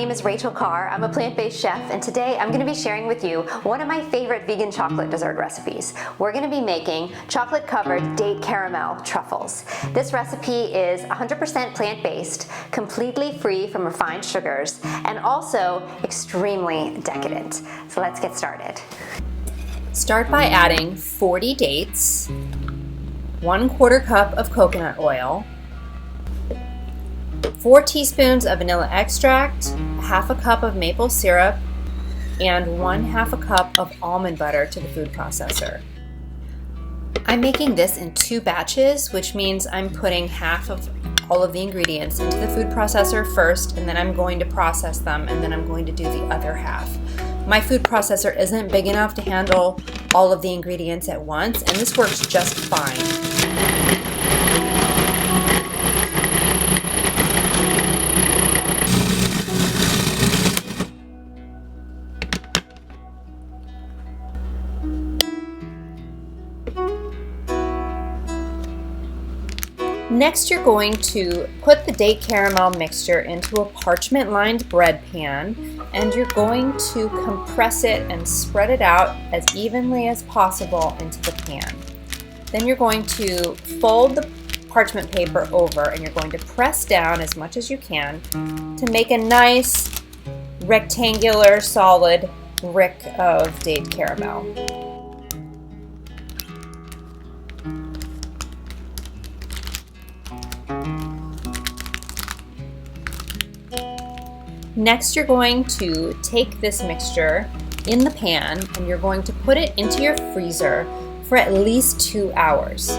name is Rachel Carr. I'm a plant-based chef, and today I'm going to be sharing with you one of my favorite vegan chocolate dessert recipes. We're going to be making chocolate-covered date caramel truffles. This recipe is 100% plant-based, completely free from refined sugars, and also extremely decadent. So let's get started. Start by adding 40 dates, 1/4 cup of coconut oil, 4 teaspoons of vanilla extract, 1/2 cup of maple syrup, and 1/2 cup of almond butter to the food processor. I'm making this in 2 batches, which means I'm putting half of all of the ingredients into the food processor first, and then I'm going to process them, and then I'm going to do the other half. My food processor isn't big enough to handle all of the ingredients at once, and this works just fine. Next, you're going to put the date caramel mixture into a parchment-lined bread pan, and you're going to compress it and spread it out as evenly as possible into the pan. Then you're going to fold the parchment paper over, and you're going to press down as much as you can to make a nice rectangular solid brick of date caramel. Next, you're going to take this mixture in the pan and you're going to put it into your freezer for at least 2 hours.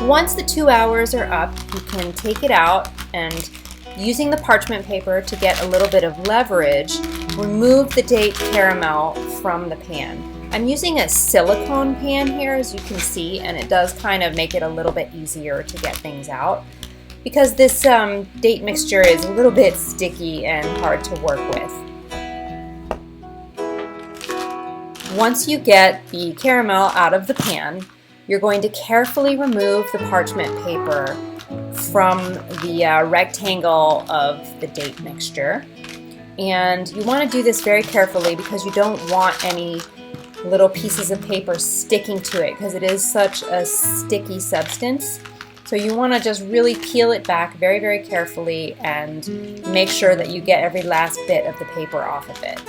Once the 2 hours are up, you can take it out and, using the parchment paper to get a little bit of leverage, remove the date caramel from the pan. I'm using a silicone pan here, as you can see, and it does kind of make it a little bit easier to get things out, because this date mixture is a little bit sticky and hard to work with. Once you get the caramel out of the pan, you're going to carefully remove the parchment paper from the rectangle of the date mixture. And you want to do this very carefully because you don't want any little pieces of paper sticking to it, because it is such a sticky substance. So you want to just really peel it back very, very carefully and make sure that you get every last bit of the paper off of it.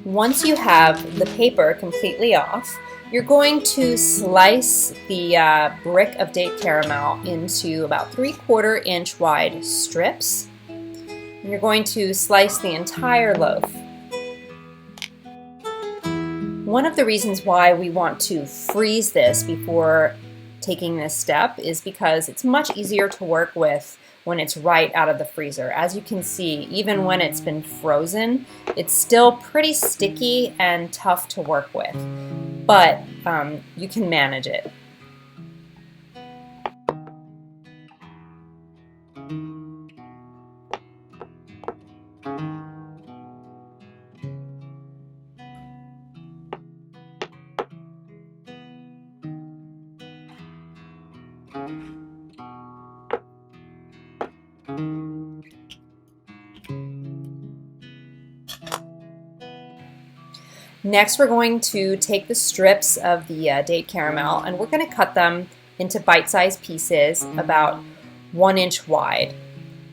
Once you have the paper completely off, you're going to slice the brick of date caramel into about 3/4 inch wide strips. And you're going to slice the entire loaf. One of the reasons why we want to freeze this before taking this step is because it's much easier to work with when it's right out of the freezer. As you can see, even when it's been frozen, it's still pretty sticky and tough to work with, but you can manage it. Next, we're going to take the strips of the date caramel and we're going to cut them into bite-sized pieces about 1 inch wide.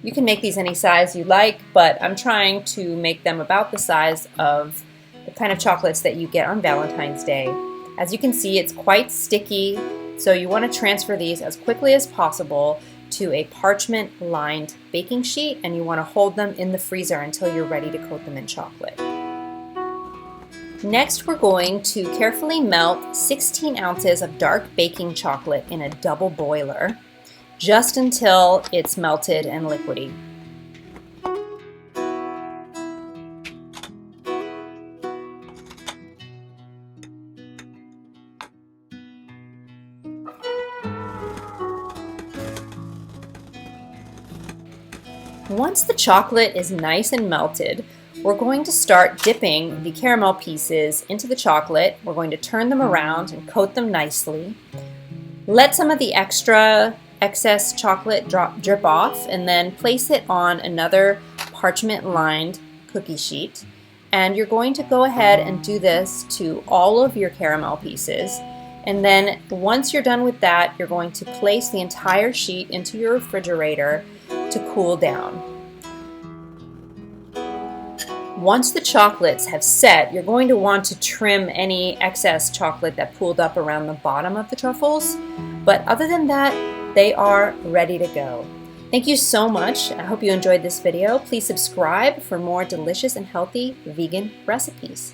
You can make these any size you like, but I'm trying to make them about the size of the kind of chocolates that you get on Valentine's Day. As you can see, it's quite sticky, so you want to transfer these as quickly as possible to a parchment-lined baking sheet, and you want to hold them in the freezer until you're ready to coat them in chocolate. Next, we're going to carefully melt 16 ounces of dark baking chocolate in a double boiler, just until it's melted and liquidy. Once the chocolate is nice and melted, we're going to start dipping the caramel pieces into the chocolate. We're going to turn them around and coat them nicely. Let some of the excess chocolate drip off, and then place it on another parchment-lined cookie sheet. And you're going to go ahead and do this to all of your caramel pieces. And then once you're done with that, you're going to place the entire sheet into your refrigerator to cool down. Once the chocolates have set, you're going to want to trim any excess chocolate that pooled up around the bottom of the truffles. But other than that, they are ready to go. Thank you so much. I hope you enjoyed this video. Please subscribe for more delicious and healthy vegan recipes.